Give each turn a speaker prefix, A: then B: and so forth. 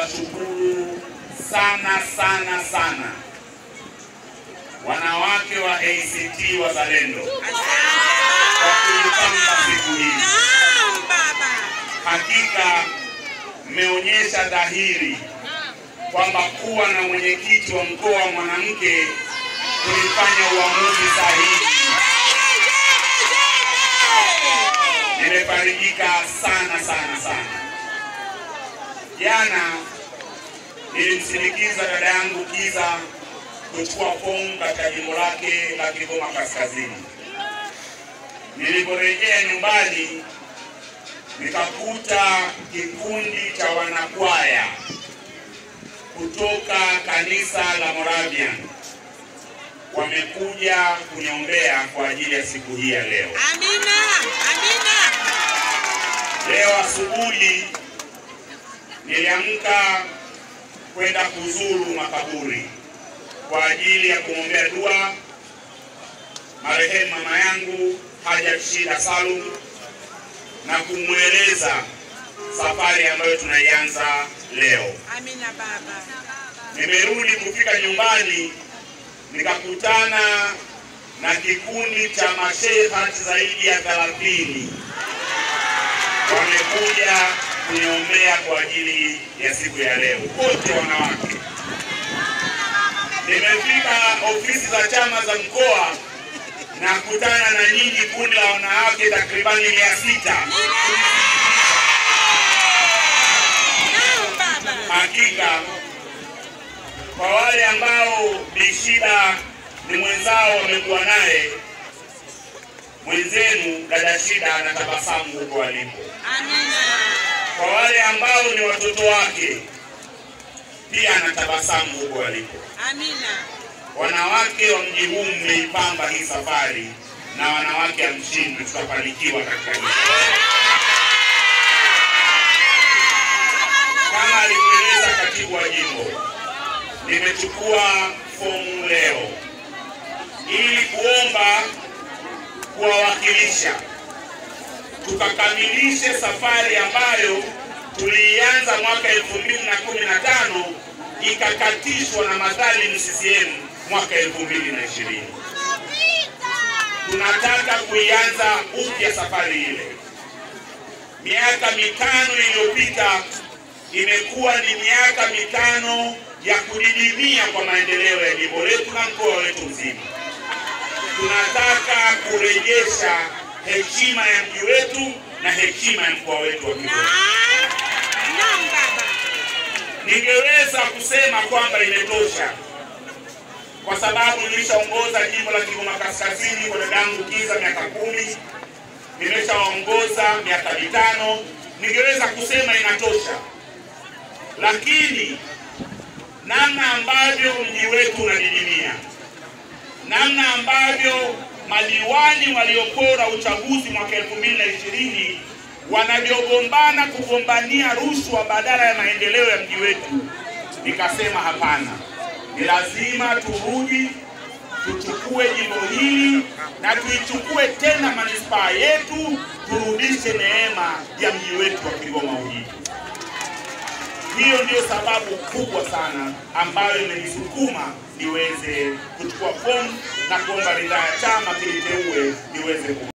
A: niwashukuru sana sana sana wanawake wa ACT Wazalendo kwa kuipanga siku hii. Hakika mmeonyesha dhahiri kwamba kuwa na mwenyekiti wa mkoa mwanamke kulifanya uamuzi sahihi. Nimefarijika sana sana sana. Jana nilimsindikiza dada yangu Kiza kuchukua fomu katika jimbo lake la Kigoma Kaskazini. Niliporejea nyumbani nikakuta kikundi cha wanakwaya kutoka kanisa la Moravian wamekuja kuniombea kwa ajili ya siku hii ya leo.
B: Amina, amina.
A: Leo asubuhi niliamka kwenda kuzuru makaburi kwa ajili ya kumwombea dua marehemu mama yangu Hajat Shida Salum na kumweleza safari ambayo tunaianza leo.
B: Amina baba.
A: Nimerudi kufika nyumbani nikakutana na kikundi cha masheikh zaidi ya 30 wamekuja kuniombea kwa ajili ya siku ya leo, wote wanawake. Nimefika ofisi za chama za mkoa na kukutana na nyinyi kundi la wanawake takribani 600. Hakika kwa wale ambao Bishida ni mwenzao wamekuwa naye, mwenzenu dada Shida anatabasamu huko alipo.
B: Amina.
A: Kwa wale ambao ni watoto wake pia anatabasamu huko alipo.
B: Amina.
A: Wanawake wa mji huu mmeipamba hii safari, na wanawake hamshindwi, tutafanikiwa katika hili. Kama alivyoeleza katibu wa jimbo, nimechukua fomu leo ili kuomba kuwawakilisha tukakamilishe safari ambayo tulianza mwaka 2015 ikakatishwa na madhalimu CCM mwaka 2020. Tunataka kuianza upya safari ile. Miaka 5 iliyopita imekuwa ni miaka 5 ya kudidimia kwa maendeleo ya jimbo letu na mkoa wetu mzima. Tunataka kurejesha heshima ya mji wetu na heshima ya mkoa wetu wa Kigoma. Ningeweza kusema kwamba imetosha, kwa sababu nilishaongoza jimbo la Kigoma Kaskazini kwa dadangu Kiza miaka 10, nimeshaongoza miaka 5. Ningeweza kusema inatosha, lakini namna ambavyo mji wetu unadidimia, namna ambavyo madiwani waliopora uchaguzi mwaka 2020 wanavyogombana kugombania rushwa badala ya maendeleo ya mji wetu, nikasema hapana, ni lazima turudi tuchukue jimbo hili na tuichukue tena manispaa yetu, turudishe neema ya mji wetu wa Kigoma Ujiji. Hiyo ndio sababu kubwa sana ambayo imenisukuma niweze kuchukua fomu na kuomba ridhaa ya chama kiliteue niweze